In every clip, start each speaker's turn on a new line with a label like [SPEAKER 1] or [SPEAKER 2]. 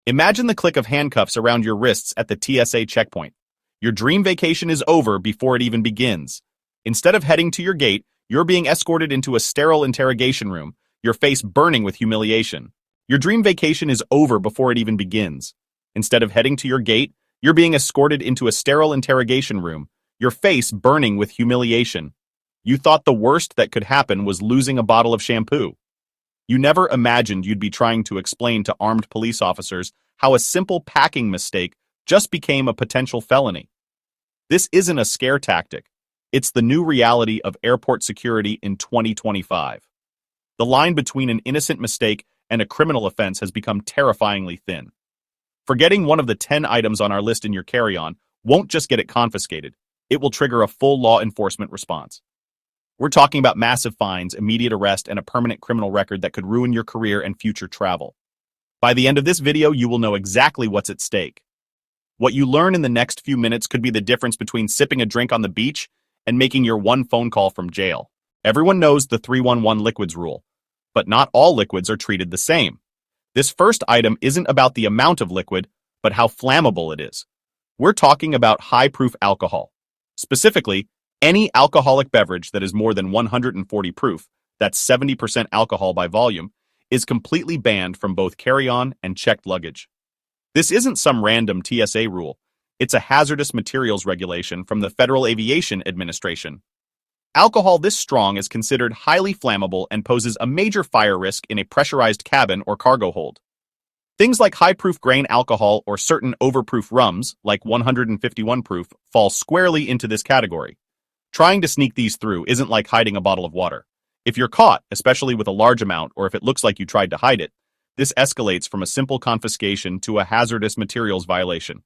[SPEAKER 1] Imagine the click of handcuffs around your wrists at the TSA checkpoint. Your dream vacation is over before it even begins. Instead of heading to your gate, you're being escorted into a sterile interrogation room, your face burning with humiliation. Your dream vacation is over before it even begins. Instead of heading to your gate, you're being escorted into a sterile interrogation room, your face burning with humiliation. You thought the worst that could happen was losing a bottle of shampoo. You never imagined you'd be trying to explain to armed police officers how a simple packing mistake just became a potential felony. This isn't a scare tactic. It's the new reality of airport security in 2025. The line between an innocent mistake and a criminal offense has become terrifyingly thin. Forgetting one of the 10 items on our list in your carry-on won't just get it confiscated. It will trigger a full law enforcement response. We're talking about massive fines, immediate arrest, and a permanent criminal record that could ruin your career and future travel. By the end of this video, you will know exactly what's at stake. What you learn in the next few minutes could be the difference between sipping a drink on the beach and making your one phone call from jail. Everyone knows the 311 liquids rule, but not all liquids are treated the same. This first item isn't about the amount of liquid, but how flammable it is. We're talking about high-proof alcohol. Specifically, any alcoholic beverage that is more than 140 proof, that's 70% alcohol by volume, is completely banned from both carry-on and checked luggage. This isn't some random TSA rule. It's a hazardous materials regulation from the Federal Aviation Administration. Alcohol this strong is considered highly flammable and poses a major fire risk in a pressurized cabin or cargo hold. Things like high-proof grain alcohol or certain overproof rums, like 151 proof, fall squarely into this category. Trying to sneak these through isn't like hiding a bottle of water. If you're caught, especially with a large amount, or if it looks like you tried to hide it, this escalates from a simple confiscation to a hazardous materials violation.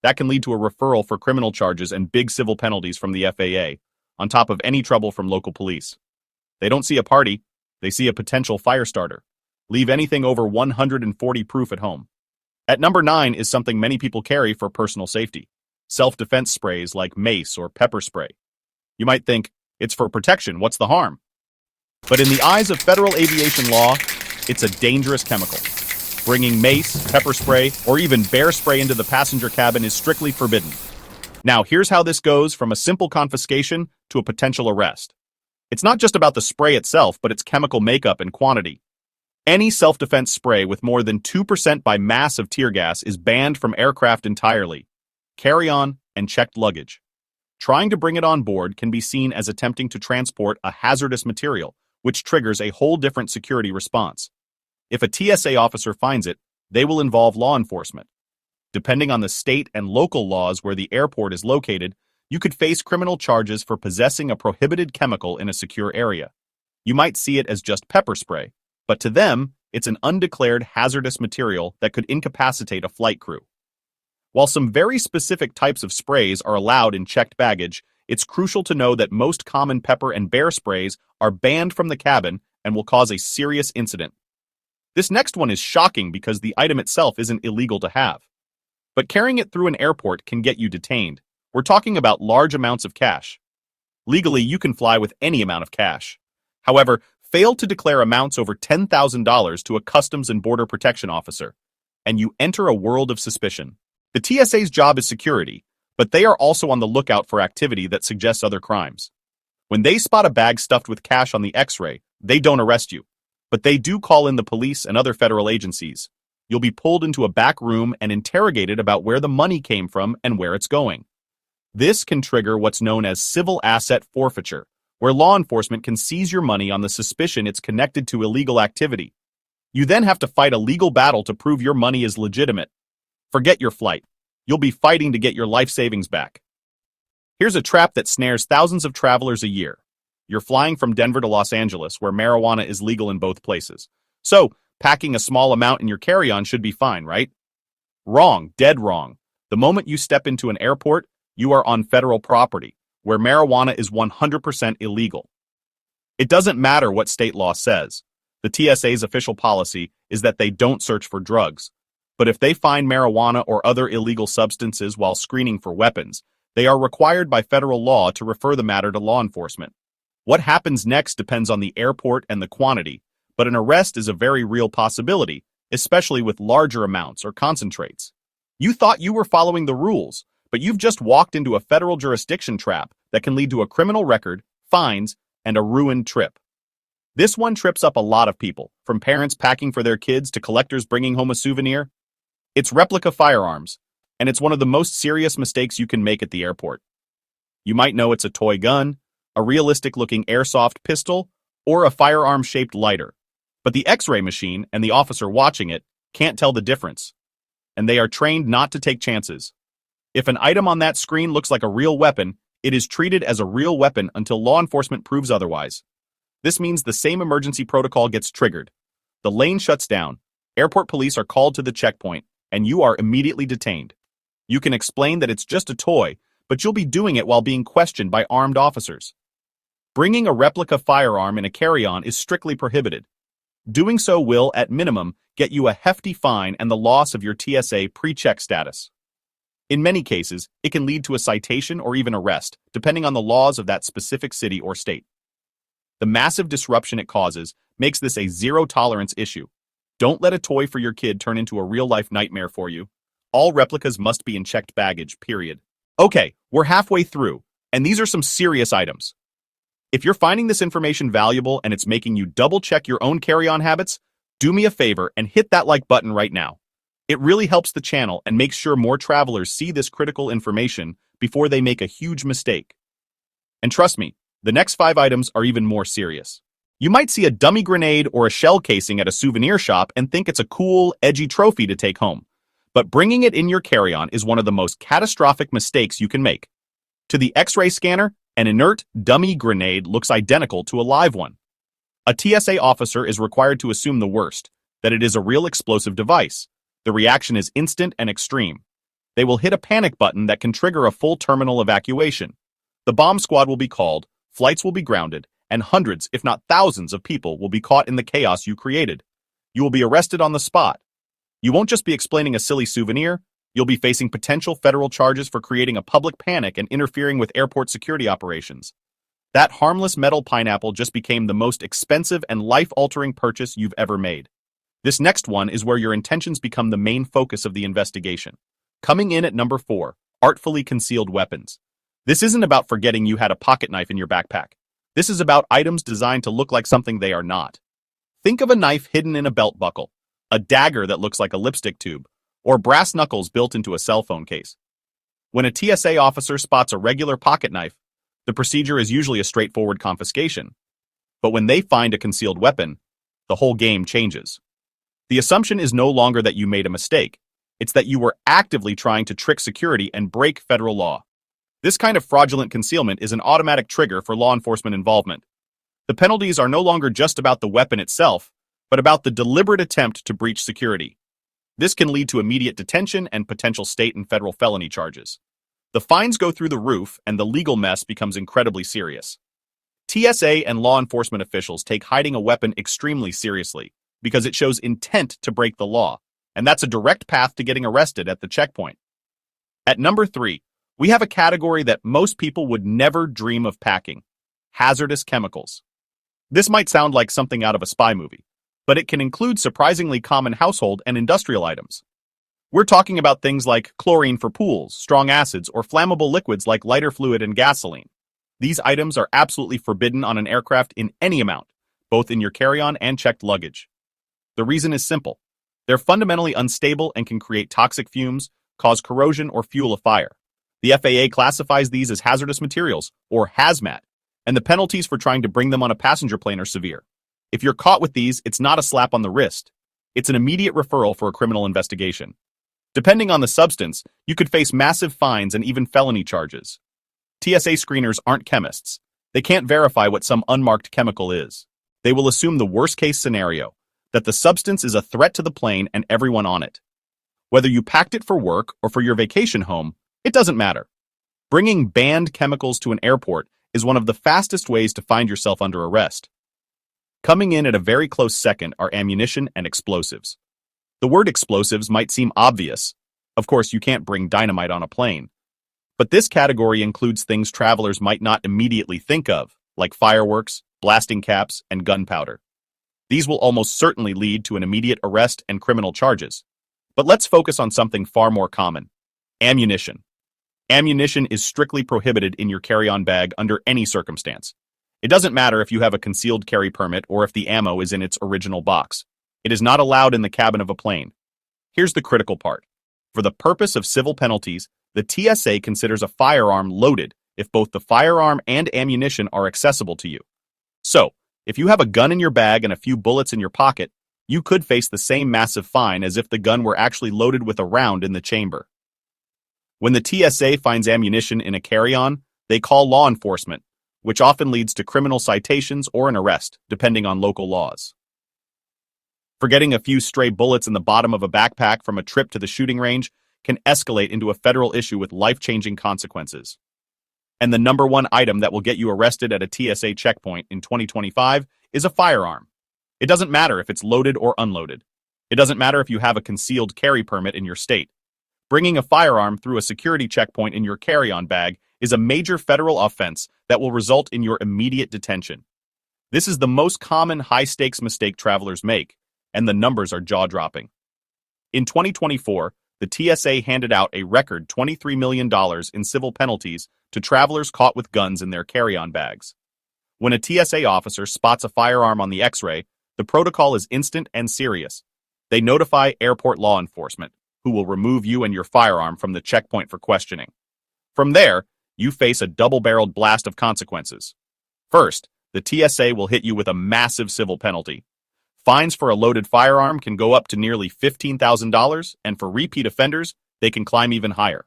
[SPEAKER 1] That can lead to a referral for criminal charges and big civil penalties from the FAA, on top of any trouble from local police. They don't see a party, they see a potential fire starter. Leave anything over 140 proof at home. At number 9 is something many people carry for personal safety: self-defense sprays like mace or pepper spray. You might think, it's for protection, what's the harm? But in the eyes of federal aviation law, it's a dangerous chemical. Bringing mace, pepper spray, or even bear spray into the passenger cabin is strictly forbidden. Now, here's how this goes from a simple confiscation to a potential arrest. It's not just about the spray itself, but its chemical makeup and quantity. Any self-defense spray with more than 2% by mass of tear gas is banned from aircraft entirely, carry-on, and checked luggage. Trying to bring it on board can be seen as attempting to transport a hazardous material, which triggers a whole different security response. If a TSA officer finds it, they will involve law enforcement. Depending on the state and local laws where the airport is located, you could face criminal charges for possessing a prohibited chemical in a secure area. You might see it as just pepper spray, but to them, it's an undeclared hazardous material that could incapacitate a flight crew. While some very specific types of sprays are allowed in checked baggage, it's crucial to know that most common pepper and bear sprays are banned from the cabin and will cause a serious incident. This next one is shocking because the item itself isn't illegal to have. But carrying it through an airport can get you detained. We're talking about large amounts of cash. Legally, you can fly with any amount of cash. However, fail to declare amounts over $10,000 to a Customs and Border Protection officer, and you enter a world of suspicion. The TSA's job is security, but they are also on the lookout for activity that suggests other crimes. When they spot a bag stuffed with cash on the X-ray, they don't arrest you, but they do call in the police and other federal agencies. You'll be pulled into a back room and interrogated about where the money came from and where it's going. This can trigger what's known as civil asset forfeiture, where law enforcement can seize your money on the suspicion it's connected to illegal activity. You then have to fight a legal battle to prove your money is legitimate. Forget your flight. You'll be fighting to get your life savings back. Here's a trap that snares thousands of travelers a year. You're flying from Denver to Los Angeles, where marijuana is legal in both places. So, packing a small amount in your carry-on should be fine, right? Wrong, dead wrong. The moment you step into an airport, you are on federal property, where marijuana is 100% illegal. It doesn't matter what state law says. The TSA's official policy is that they don't search for drugs. But if they find marijuana or other illegal substances while screening for weapons, they are required by federal law to refer the matter to law enforcement. What happens next depends on the airport and the quantity, but an arrest is a very real possibility, especially with larger amounts or concentrates. You thought you were following the rules, but you've just walked into a federal jurisdiction trap that can lead to a criminal record, fines, and a ruined trip. This one trips up a lot of people, from parents packing for their kids to collectors bringing home a souvenir. It's replica firearms, and it's one of the most serious mistakes you can make at the airport. You might know it's a toy gun, a realistic-looking airsoft pistol, or a firearm-shaped lighter, but the X-ray machine and the officer watching it can't tell the difference, and they are trained not to take chances. If an item on that screen looks like a real weapon, it is treated as a real weapon until law enforcement proves otherwise. This means the same emergency protocol gets triggered. The lane shuts down, airport police are called to the checkpoint, and you are immediately detained. You can explain that it's just a toy, but you'll be doing it while being questioned by armed officers. Bringing a replica firearm in a carry-on is strictly prohibited. Doing so will, at minimum, get you a hefty fine and the loss of your TSA pre-check status. In many cases, it can lead to a citation or even arrest, depending on the laws of that specific city or state. The massive disruption it causes makes this a zero-tolerance issue. Don't let a toy for your kid turn into a real-life nightmare for you. All replicas must be in checked baggage, period. Okay, we're halfway through, and these are some serious items. If you're finding this information valuable and it's making you double-check your own carry-on habits, do me a favor and hit that like button right now. It really helps the channel and makes sure more travelers see this critical information before they make a huge mistake. And trust me, the next 5 items are even more serious. You might see a dummy grenade or a shell casing at a souvenir shop and think it's a cool, edgy trophy to take home. But bringing it in your carry-on is one of the most catastrophic mistakes you can make. To the X-ray scanner, an inert, dummy grenade looks identical to a live one. A TSA officer is required to assume the worst, that it is a real explosive device. The reaction is instant and extreme. They will hit a panic button that can trigger a full terminal evacuation. The bomb squad will be called, flights will be grounded, and hundreds, if not thousands, of people will be caught in the chaos you created. You will be arrested on the spot. You won't just be explaining a silly souvenir, you'll be facing potential federal charges for creating a public panic and interfering with airport security operations. That harmless metal pineapple just became the most expensive and life-altering purchase you've ever made. This next one is where your intentions become the main focus of the investigation. Coming in at number 4, artfully concealed weapons. This isn't about forgetting you had a pocket knife in your backpack. This is about items designed to look like something they are not. Think of a knife hidden in a belt buckle, a dagger that looks like a lipstick tube, or brass knuckles built into a cell phone case. When a TSA officer spots a regular pocket knife, the procedure is usually a straightforward confiscation. But when they find a concealed weapon, the whole game changes. The assumption is no longer that you made a mistake. It's that you were actively trying to trick security and break federal law. This kind of fraudulent concealment is an automatic trigger for law enforcement involvement. The penalties are no longer just about the weapon itself, but about the deliberate attempt to breach security. This can lead to immediate detention and potential state and federal felony charges. The fines go through the roof and the legal mess becomes incredibly serious. TSA and law enforcement officials take hiding a weapon extremely seriously because it shows intent to break the law, and that's a direct path to getting arrested at the checkpoint. At number 3, we have a category that most people would never dream of packing: hazardous chemicals. This might sound like something out of a spy movie, but it can include surprisingly common household and industrial items. We're talking about things like chlorine for pools, strong acids, or flammable liquids like lighter fluid and gasoline. These items are absolutely forbidden on an aircraft in any amount, both in your carry-on and checked luggage. The reason is simple. They're fundamentally unstable and can create toxic fumes, cause corrosion, or fuel a fire. The FAA classifies these as hazardous materials, or hazmat, and the penalties for trying to bring them on a passenger plane are severe. If you're caught with these, it's not a slap on the wrist. It's an immediate referral for a criminal investigation. Depending on the substance, you could face massive fines and even felony charges. TSA screeners aren't chemists. They can't verify what some unmarked chemical is. They will assume the worst-case scenario, that the substance is a threat to the plane and everyone on it. Whether you packed it for work or for your vacation home, it doesn't matter. Bringing banned chemicals to an airport is one of the fastest ways to find yourself under arrest. Coming in at a very close second are ammunition and explosives. The word explosives might seem obvious. Of course, you can't bring dynamite on a plane. But this category includes things travelers might not immediately think of, like fireworks, blasting caps, and gunpowder. These will almost certainly lead to an immediate arrest and criminal charges. But let's focus on something far more common: ammunition. Ammunition is strictly prohibited in your carry-on bag under any circumstance. It doesn't matter if you have a concealed carry permit or if the ammo is in its original box. It is not allowed in the cabin of a plane. Here's the critical part. For the purpose of civil penalties, the TSA considers a firearm loaded if both the firearm and ammunition are accessible to you. So, if you have a gun in your bag and a few bullets in your pocket, you could face the same massive fine as if the gun were actually loaded with a round in the chamber. When the TSA finds ammunition in a carry-on, they call law enforcement, which often leads to criminal citations or an arrest, depending on local laws. Forgetting a few stray bullets in the bottom of a backpack from a trip to the shooting range can escalate into a federal issue with life-changing consequences. And the number one item that will get you arrested at a TSA checkpoint in 2025 is a firearm. It doesn't matter if it's loaded or unloaded. It doesn't matter if you have a concealed carry permit in your state. Bringing a firearm through a security checkpoint in your carry-on bag is a major federal offense that will result in your immediate detention. This is the most common high-stakes mistake travelers make, and the numbers are jaw-dropping. In 2024, the TSA handed out a record $23 million in civil penalties to travelers caught with guns in their carry-on bags. When a TSA officer spots a firearm on the X-ray, the protocol is instant and serious. They notify airport law enforcement, who will remove you and your firearm from the checkpoint for questioning. From there, you face a double-barreled blast of consequences. First, the TSA will hit you with a massive civil penalty. Fines for a loaded firearm can go up to nearly $15,000, and for repeat offenders, they can climb even higher.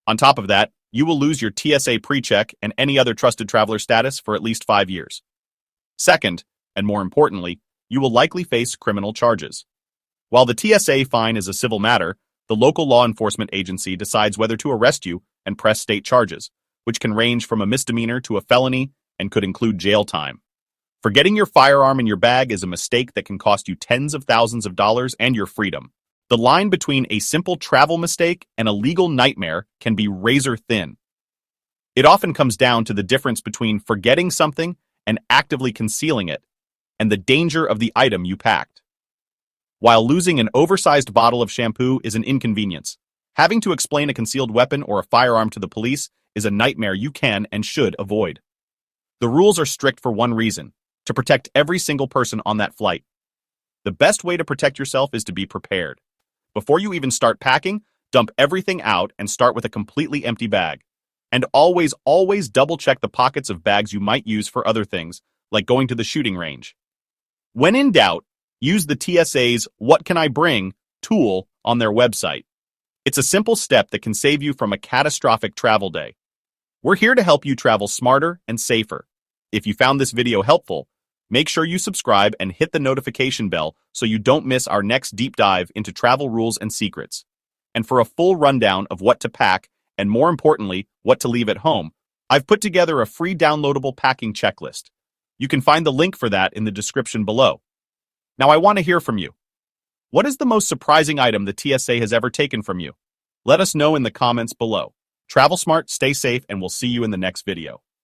[SPEAKER 1] On top of that, you will lose your TSA pre-check and any other trusted traveler status for at least 5 years. Second, and more importantly, you will likely face criminal charges. While the TSA fine is a civil matter, the local law enforcement agency decides whether to arrest you and press state charges, which can range from a misdemeanor to a felony and could include jail time. Forgetting your firearm in your bag is a mistake that can cost you tens of thousands of dollars and your freedom. The line between a simple travel mistake and a legal nightmare can be razor thin. It often comes down to the difference between forgetting something and actively concealing it, and the danger of the item you packed. While losing an oversized bottle of shampoo is an inconvenience, having to explain a concealed weapon or a firearm to the police is a nightmare you can and should avoid. The rules are strict for one reason: to protect every single person on that flight. The best way to protect yourself is to be prepared. Before you even start packing, dump everything out and start with a completely empty bag. And always double-check the pockets of bags you might use for other things, like going to the shooting range. When in doubt, use the TSA's "What Can I Bring?" tool on their website. It's a simple step that can save you from a catastrophic travel day. We're here to help you travel smarter and safer. If you found this video helpful, make sure you subscribe and hit the notification bell so you don't miss our next deep dive into travel rules and secrets. And for a full rundown of what to pack, and more importantly, what to leave at home, I've put together a free downloadable packing checklist. You can find the link for that in the description below. Now I want to hear from you. What is the most surprising item the TSA has ever taken from you? Let us know in the comments below. Travel smart, stay safe, and we'll see you in the next video.